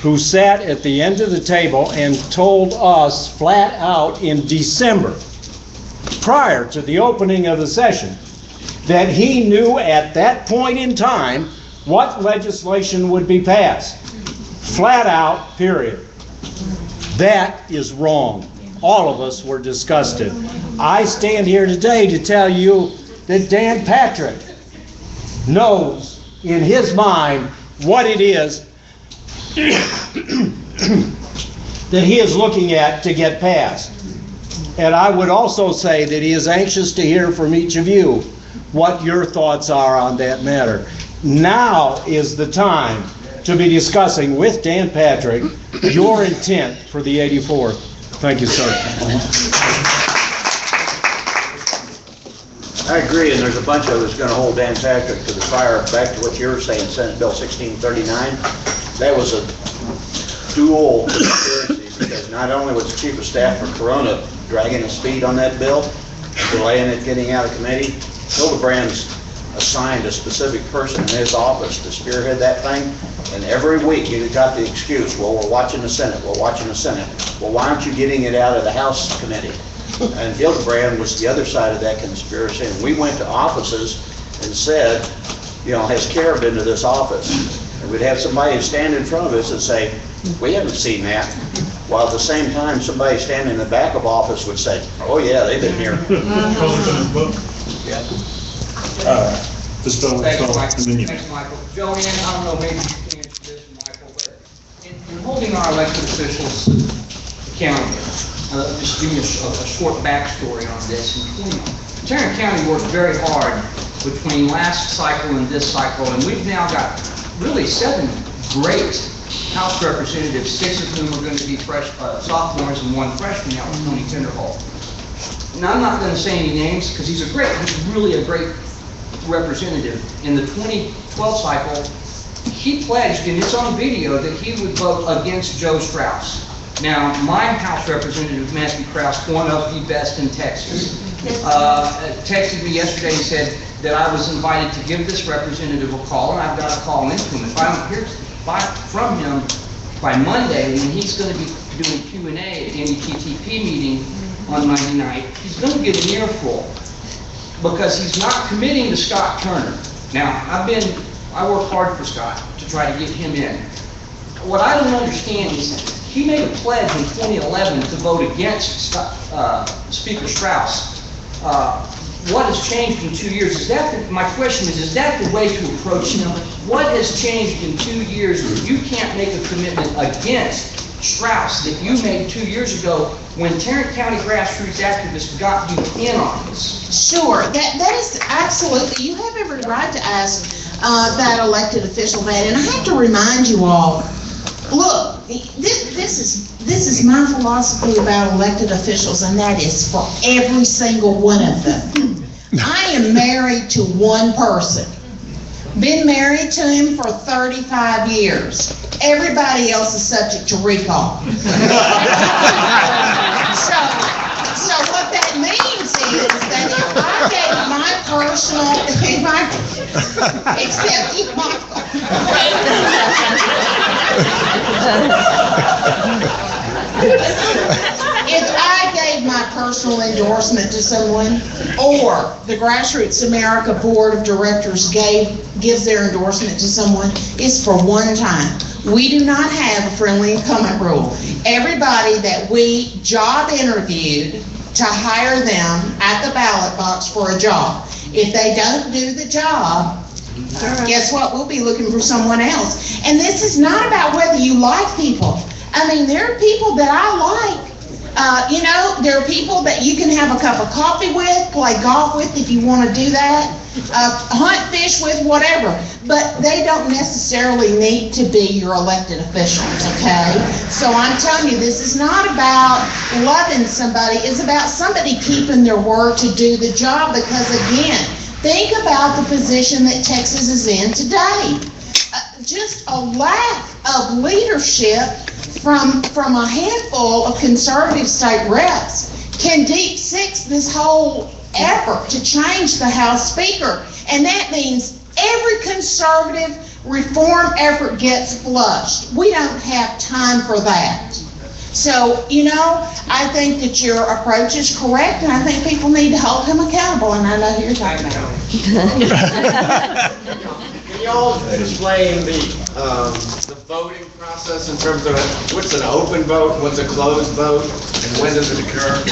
who sat at the end of the table and told us flat out in December, prior to the opening of the session, that he knew at that point in time what legislation would be passed. Flat out, period. That is wrong. All of us were disgusted. I stand here today to tell you that Dan Patrick knows in his mind what it is that he is looking at to get passed. And I would also say that he is anxious to hear from each of you what your thoughts are on that matter. Now is the time to be discussing with Dan Patrick your intent for the 84th. Thank you, sir. I agree, and there's a bunch of us going to hold Dan Patrick to the fire. Back to what you were saying, Senate Bill 1639. That was a dual conspiracy, because not only was the chief of staff for Corona dragging his feet on that bill, delaying it getting out of committee, Hildebrand's assigned a specific person in his office to spearhead that thing, and every week he got the excuse, well, we're watching the Senate, we're watching the Senate. Well, why aren't you getting it out of the House committee? And Hildebrand was the other side of that conspiracy, and we went to offices and said, you know, has Kara been to this office? And we'd have somebody stand in front of us and say, we haven't seen that. While at the same time, somebody standing in the back of office would say, oh yeah, they've been here. Yeah. Thanks, Michael. Thanks, Michael. Joanne, I don't know, maybe you can answer this, Michael, but in holding our elected officials accountable, just give me a short backstory on this. Tarrant County worked very hard between last cycle and this cycle, and we've now got really 7 great House representatives, 6 of whom are going to be sophomores and 1 freshman now with Tony Tinderhall. Now, I'm not going to say any names because he's really a great representative. In the 2012 cycle, he pledged, and it's on video, that he would vote against Joe Strauss. Now, my House representative, Matthew Krause, one of the best in Texas, texted me yesterday and said that I was invited to give this representative a call, and I've got to call into him. If I don't hear from him by Monday, when he's going to be doing Q&A at any TTP meeting on Monday night, he's going to get an earful, because he's not committing to Scott Turner. Now, I work hard for Scott to try to get him in. What I don't understand is he made a pledge in 2011 to vote against Speaker Strauss. What has changed in 2 years? My question is that the way to approach him? What has changed in 2 years that you can't make a commitment against Strauss that you made 2 years ago when Tarrant County grassroots activists got you in on this? Sure, that is absolutely, you have every right to ask that elected official that, and I have to remind you all, look, this is my philosophy about elected officials, and that is for every single one of them. I am married to one person. Been married to him for 35 years. Everybody else is subject to recall. So what that means is that if I gave my personal, except you, Michael. If I gave my personal endorsement to someone, or the Grassroots America Board of Directors gives their endorsement to someone, it's for one time. We do not have a friendly incumbent rule. Everybody that we job interviewed to hire them at the ballot box for a job, if they don't do the job, guess what? We'll be looking for someone else. And this is not about whether you like people. I mean, there are people that I like. There are people that you can have a cup of coffee with, play golf with if you want to do that, hunt, fish with, whatever. But they don't necessarily need to be your elected officials, okay? So I'm telling you, this is not about loving somebody. It's about somebody keeping their word to do the job, because, again, think about the position that Texas is in today. Just a lack of leadership from a handful of conservative state reps can deep six this whole effort to change the House Speaker. And that means every conservative reform effort gets flushed. We don't have time for that. So, I think that your approach is correct, and I think people need to hold him accountable, and I know who you're talking about. Can y'all explain the voting process in terms of what's an open vote, what's a closed vote, and when does it occur?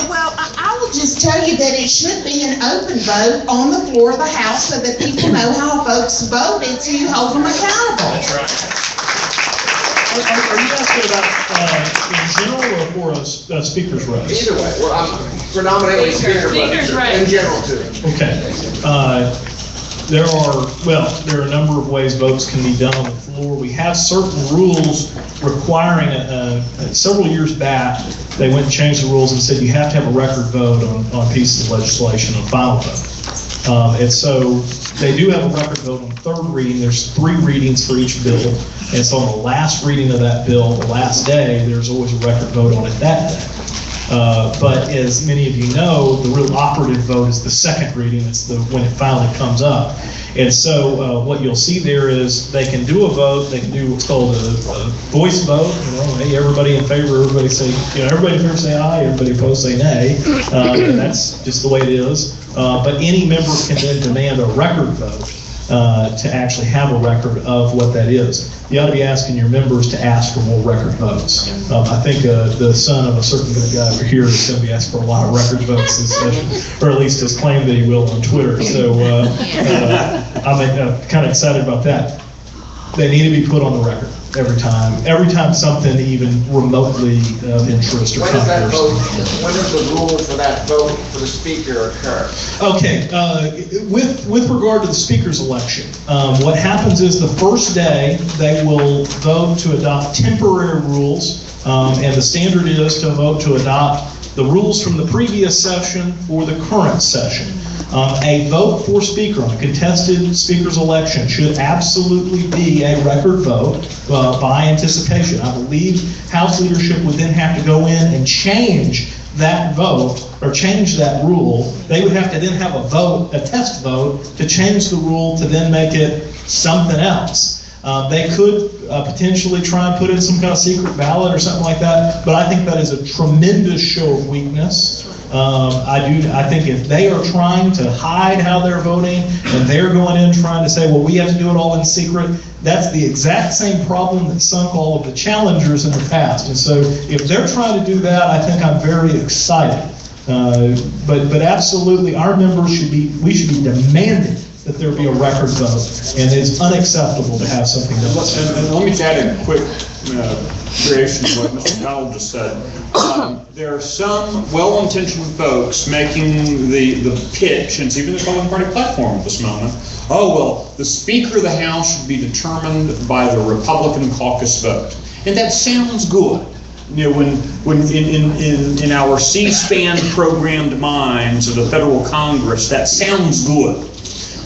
Well, I will just tell you that it should be an open vote on the floor of the House so that people know how folks voted, so you hold them accountable. That's right. Are you asking about in general or for a speaker's race? Either way, well, I'm predominantly speaker, but in general too. Okay. There are a number of ways votes can be done on the floor. We have certain rules requiring, several years back, they went and changed the rules and said you have to have a record vote on pieces of legislation, on final vote. And so they do have a record vote on third reading. There's 3 readings for each bill. And so on the last reading of that bill, the last day, there's always a record vote on it that day. But as many of you know, the real operative vote is the second reading. It's when it finally comes up. And so what you'll see there is they can do a vote. They can do what's called a voice vote. Hey, everybody in favor, everybody say, everybody in favor say aye, everybody opposed say nay. And that's just the way it is. But any member can then demand a record vote to actually have a record of what that is. You ought to be asking your members to ask for more record votes. I think the son of a certain good guy over here is going to be asked for a lot of record votes this session, or at least has claimed that he will on Twitter. So I'm kind of excited about that. They need to be put on the record every time something even remotely of interest or When does that vote, controversy. when does the rule for that vote for the speaker occur? Okay, with regard to the speaker's election, what happens is the first day they will vote to adopt temporary rules, and the standard is to vote to adopt the rules from the previous session for the current session. A vote for speaker on a contested speaker's election should absolutely be a record vote by anticipation. I believe House leadership would then have to go in and change that vote or change that rule. They would have to then have a test vote to change the rule to then make it something else. They could potentially try and put in some kind of secret ballot or something like that, but I think that is a tremendous show of weakness. I think if they are trying to hide how they're voting and they're going in trying to say, well, we have to do it all in secret, that's the exact same problem that sunk all of the challengers in the past. And so if they're trying to do that, I think I'm very excited. But absolutely, our members should be demanding that there be a record vote, and it's unacceptable to have something else. And let me add a quick creation to what Mr. Powell just said. There are some well-intentioned folks making the pitch, and it's even the Republican Party platform at this moment, the Speaker of the House should be determined by the Republican caucus vote. And that sounds good. When in our C-SPAN programmed minds of the federal Congress, that sounds good.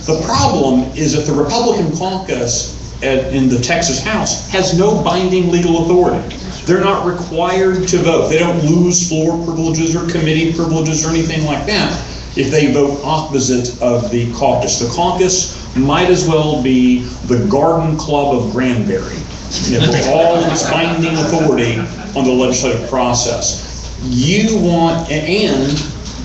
The problem is that the Republican caucus in the Texas House has no binding legal authority. They're not required to vote. They don't lose floor privileges or committee privileges or anything like that if they vote opposite of the caucus. The caucus might as well be the garden club of Granbury, with all its binding authority on the legislative process. You want, and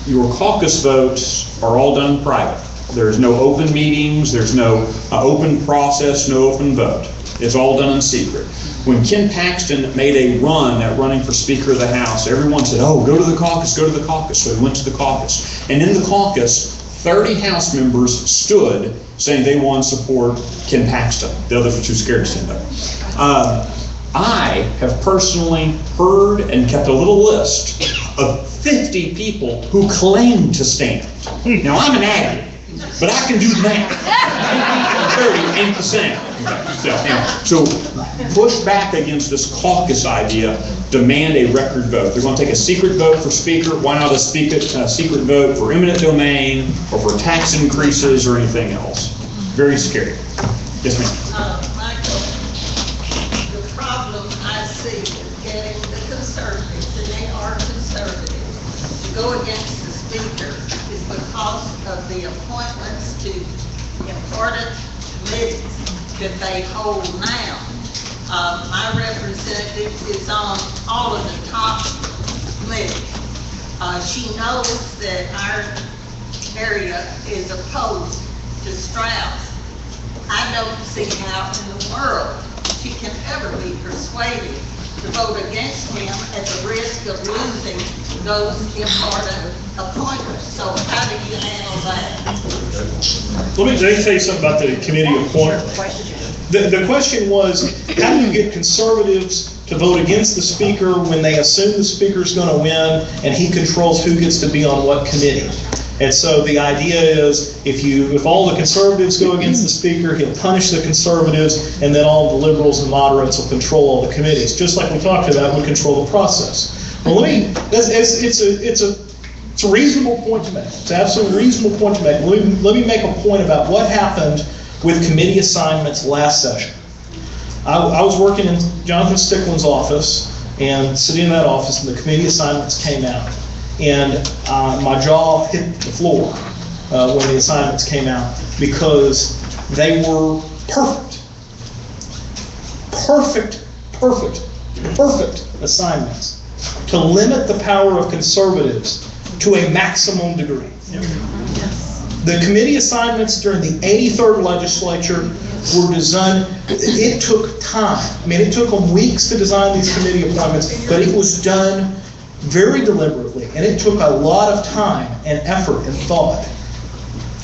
your caucus votes are all done private. There's no open meetings, there's no open process, no open vote. It's all done in secret. When Ken Paxton made a run at running for Speaker of the House, everyone said, oh, go to the caucus, go to the caucus. So he went to the caucus. And in the caucus, 30 House members stood saying they want to support Ken Paxton. The others were too scared to stand up. I have personally heard and kept a little list of 50 people who claim to stand. Now, I'm an addict, but I can do the math. 30 ain't the same. So push back against this caucus idea, demand a record vote. They're going to take a secret vote for Speaker. Why not a secret vote for eminent domain or for tax increases or anything else? Very scary. Yes, ma'am. Michael, the problem I see is getting the conservatives, and they are conservatives, to go against the Speaker is because of the appointments to important that they hold now. My representative is on all of the top lists. She knows that our area is opposed to Strauss. I don't see how in the world she can ever be persuaded to vote against him at the risk of losing those important appointments. So how do you handle that? Let me tell you something about the committee appointment. The question was, how do you get conservatives to vote against the speaker when they assume the speaker's going to win and he controls who gets to be on what committee? And so the idea is, if all the conservatives go against the speaker, he'll punish the conservatives, and then all the liberals and moderates will control all the committees, just like we talked about, we control the process. Well, it's a reasonable point to make. It's an absolutely reasonable point to make. Let me make a point about what happened with committee assignments last session. I was working in Jonathan Stickland's office, and sitting in that office, and the committee assignments came out. And my jaw hit the floor when the assignments came out, because they were perfect assignments to limit the power of conservatives to a maximum degree. The committee assignments during the 83rd legislature were designed, it took time. I mean, it took them weeks to design these committee appointments, but it was done very deliberately, and it took a lot of time and effort and thought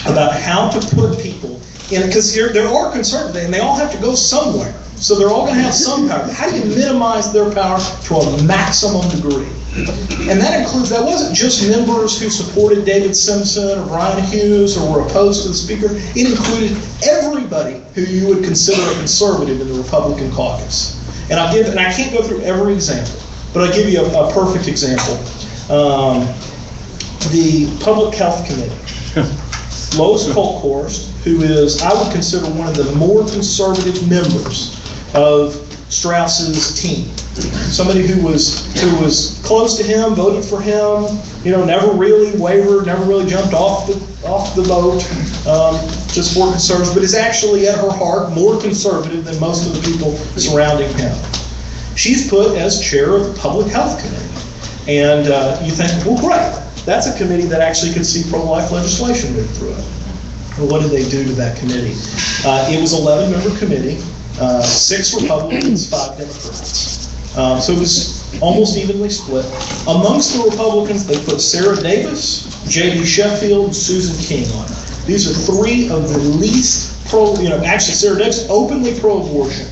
about how to put people in, because there are conservatives, and they all have to go somewhere, so they're all going to have some power. How do you minimize their power to a maximum degree? And that wasn't just members who supported David Simpson or Brian Hughes or were opposed to the speaker. It included everybody who you would consider a conservative in the Republican caucus. And I can't go through every example, but I'll give you a perfect example. The Public Health Committee. Lois Kolkhorst, who is, I would consider, one of the more conservative members of Strauss's team. Somebody who was close to him, voted for him, never really wavered, never really jumped off the boat, just for conservatives, but is actually at her heart more conservative than most of the people surrounding him. She's put as chair of the Public Health Committee. And you think, well, great. That's a committee that actually could see pro-life legislation move through it. Well, what did they do to that committee? It was an 11-member committee, 6 Republicans, 5 Democrats. So it was almost evenly split. Amongst the Republicans, they put Sarah Davis, J.D. Sheffield, and Susan King on it. These are 3 of the least actually Sarah Davis, openly pro-abortion.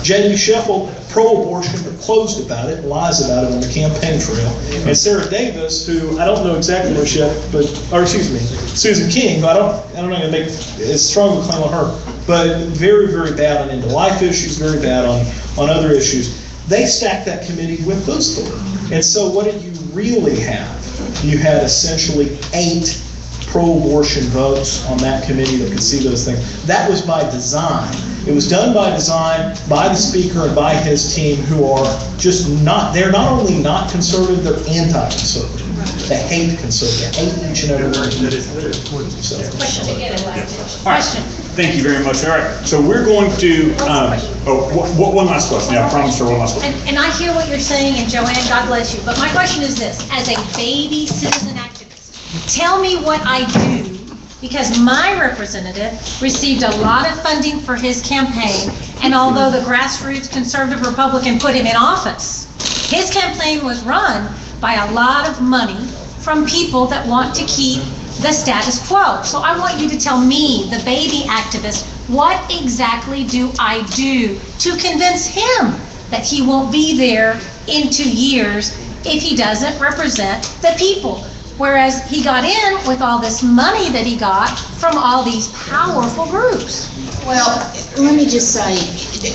J.D. Sheffield, pro-abortion, but closed about it, lies about it on the campaign trail. And Sarah Davis, who I don't know exactly where she, Susan King, but I don't know how to make a strong claim on her, but very, very bad on end-of-life issues, very bad on other issues. They stacked that committee with those 3. And so what did you really have? You had essentially 8 pro-abortion votes on that committee that could see those things. That was by design. It was done by design by the speaker and by his team, who are they're not only not conservative, they're anti-conservative. They hate conservative. They hate each and every one of them. Question again, Question. Thank you very much. All right, so we're going to, one last question. Yeah, I promised her one last question. And I hear what you're saying, and Joanne, God bless you, but my question is this: as a baby citizen activist, tell me what I do, because my representative received a lot of funding for his campaign, and although the grassroots conservative Republican put him in office, his campaign was run by a lot of money from people that want to keep the status quo. So I want you to tell me, the baby activist, what exactly do I do to convince him that he won't be there in 2 years if he doesn't represent the people? Whereas he got in with all this money that he got from all these powerful groups. Well, let me just say,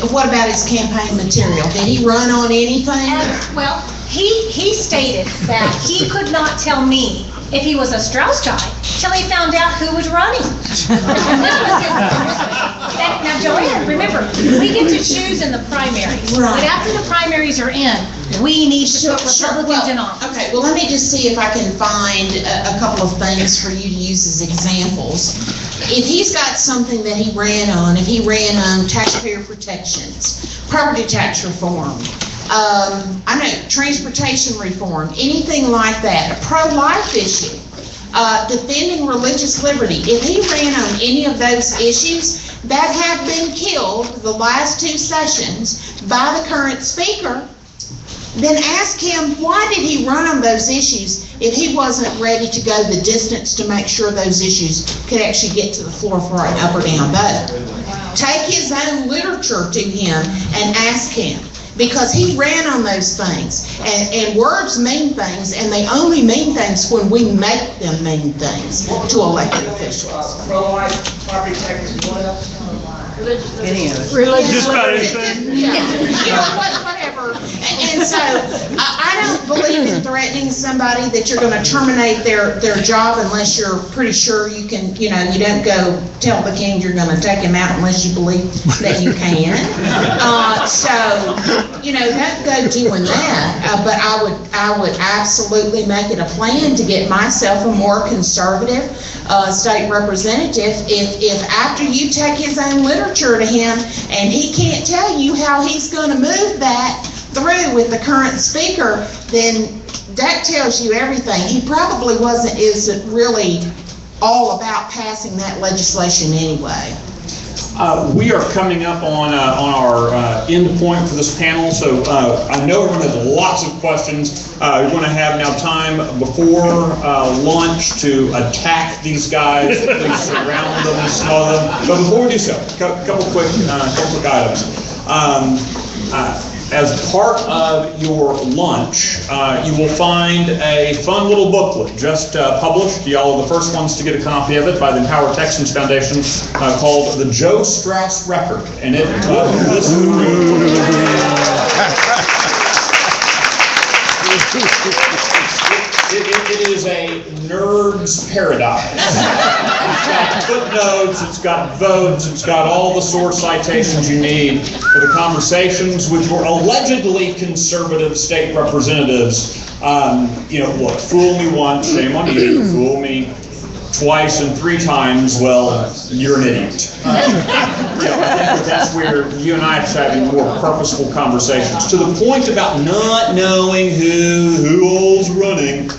what about his campaign material? Did he run on anything? Well, he stated that he could not tell me if he was a Strauss guy till he found out who was running. And now, Joanne, remember, we get to choose in the primaries. Right. But after the primaries are in, we need to put Republicans in office. Okay, well, let me just see if I can find a couple of things for you to use as examples. if he's got something that he ran on, if he ran on taxpayer protections, property tax reform, I know, transportation reform, anything like that, a pro-life issue, defending religious liberty, if he ran on any of those issues that have been killed the last 2 sessions by the current speaker, then ask him, why did he run on those issues if he wasn't ready to go the distance to make sure those issues could actually get to the floor for an up or down vote? Take his own literature to him and ask him, because he ran on those things. And words mean things, and they only mean things when we make them mean things to elected officials. Pro-life, property taxes, what else? Just about anything. Yeah, whatever. And so, I don't believe in threatening somebody that you're gonna terminate their job unless you're pretty sure you can, you don't go tell the king you're gonna take him out unless you believe that you can. Don't go doing that. But I would absolutely make it a plan to get myself a more conservative state representative. If after you take his own literature to him and he can't tell you how he's going to move that through with the current speaker, then that tells you everything. He probably isn't really all about passing that legislation anyway. We are coming up on our end point for this panel, so I know everyone has lots of questions. We're going to have now time before lunch to attack these guys. Please surround them and smother them. But before we do so, a couple quick items. As part of your lunch, you will find a fun little booklet just published. Y'all are the first ones to get a copy of it by the Empower Texans Foundation, called The Joe Strauss Record. And it It is a nerd's paradise. It's got footnotes, it's got votes, it's got all the source citations you need for the conversations with your allegedly conservative state representatives. Look, fool me once, shame on you. Fool me twice and 3 times, well, you're an idiot. I think that's where you and I are having more purposeful conversations. To the point about not knowing who all's running.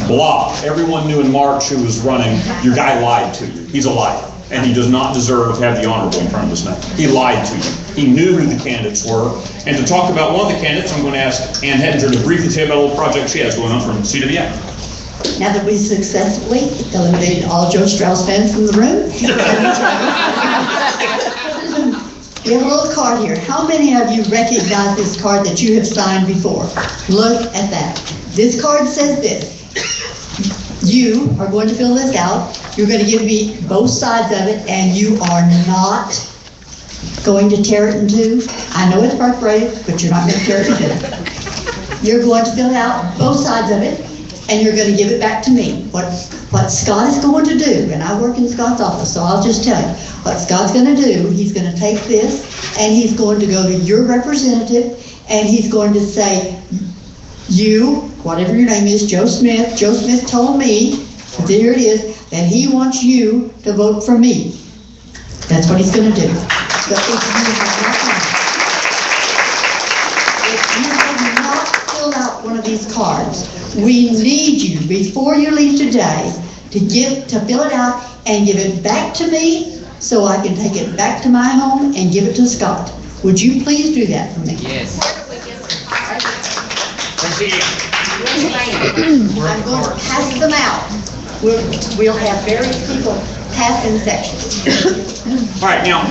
Blah. Everyone knew in March who was running. Your guy lied to you. He's a liar. And he does not deserve to have the honorable in front of his name. He lied to you. He knew who the candidates were. And to talk about one of the candidates, I'm going to ask Ann Hettinger to briefly tell you about a little project she has going on from CWA. Now that we successfully eliminated all Joe Strauss fans from the room, we have a little card here. How many of you recognize this card that you have signed before? Look at that. This card says this. You are going to fill this out. You're going to give me both sides of it, and you are not going to tear it in 2. I know it's perforated, but you're not going to tear it in 2. You're going to fill out both sides of it, and you're going to give it back to me. What Scott is going to do, and I work in Scott's office, so I'll just tell you, what Scott's going to do, he's going to take this, and he's going to go to your representative, and he's going to say, you, whatever your name is, Joe Smith told me, there it is, that he wants you to vote for me. That's what he's going to do. But if you have not filled out one of these cards, we need you, before you leave today, to fill it out and give it back to me so I can take it back to my home and give it to Scott. Would you please do that for me? Yes. I'm going to pass them out. We'll have various people pass in sections. All right, now,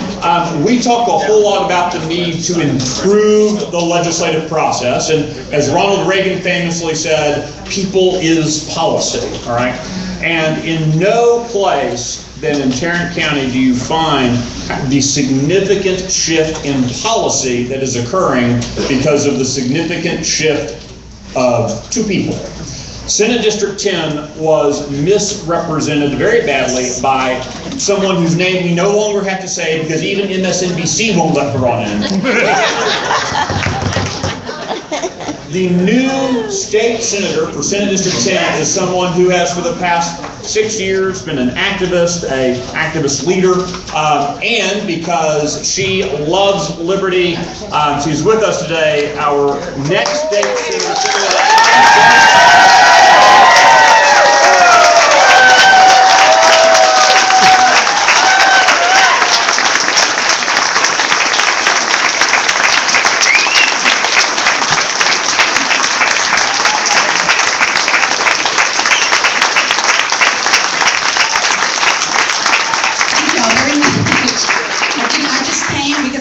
we talk a whole lot about the need to improve the legislative process, and as Ronald Reagan famously said, people is policy, all right? And in no place than in Tarrant County do you find the significant shift in policy that is occurring because of the significant shift of 2 people. Senate District 10 was misrepresented very badly by someone whose name we no longer have to say because even MSNBC won't let her on in. The new state senator for Senate District 10 is someone who has for the past 6 years, been an activist leader, and because she loves liberty. She's with us today. Our next state senator.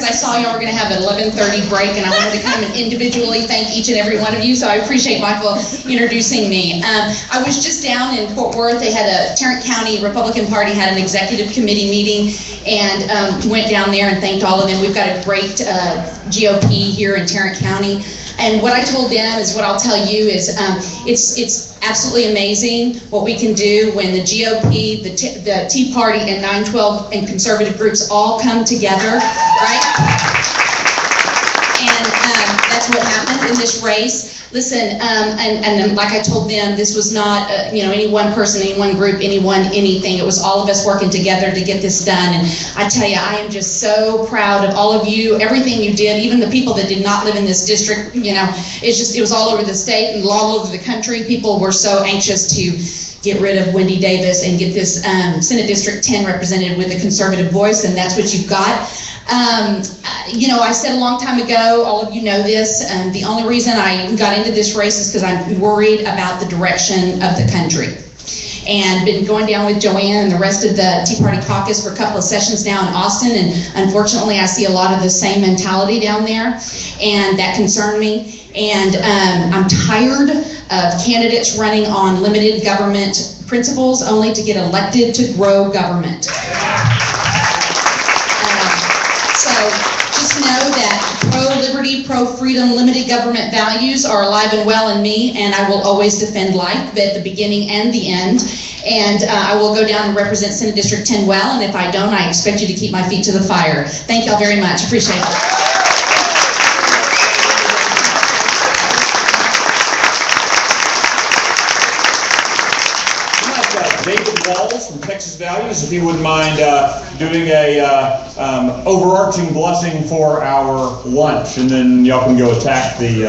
I saw y'all were going to have an 11:30 break, and I wanted to come and individually thank each and every one of you, so I appreciate Michael introducing me. I was just down in Fort Worth. They had a Tarrant County Republican Party had an executive committee meeting, and went down there and thanked all of them. We've got a great GOP here in Tarrant County. And what I told them is what I'll tell you is it's absolutely amazing what we can do when the GOP, the Tea Party, and 912 and conservative groups all come together, right? And that's what happened in this race. Listen, and like I told them, this was not any one person, any one group, anything. It was all of us working together to get this done. And I tell you, I am just so proud of all of you, everything you did, even the people that did not live in this district. It was all over the state and all over the country. People were so anxious to get rid of Wendy Davis and get this Senate District 10 represented with a conservative voice, and that's what you've got. I said a long time ago, all of you know this, the only reason I got into this race is because I'm worried about the direction of the country. And been going down with Joanne and the rest of the Tea Party caucus for a couple of sessions now in Austin, and unfortunately I see a lot of the same mentality down there, and that concerned me. And I'm tired of candidates running on limited government principles only to get elected to grow government. So just know that pro-liberty, pro-freedom, limited government values are alive and well in me, and I will always defend life at the beginning and the end. And I will go down and represent Senate District 10 well, and if I don't, I expect you to keep my feet to the fire. Thank y'all very much. Appreciate it. David Walls from Texas Values, if you wouldn't mind doing a overarching blessing for our lunch, and then y'all can go attack the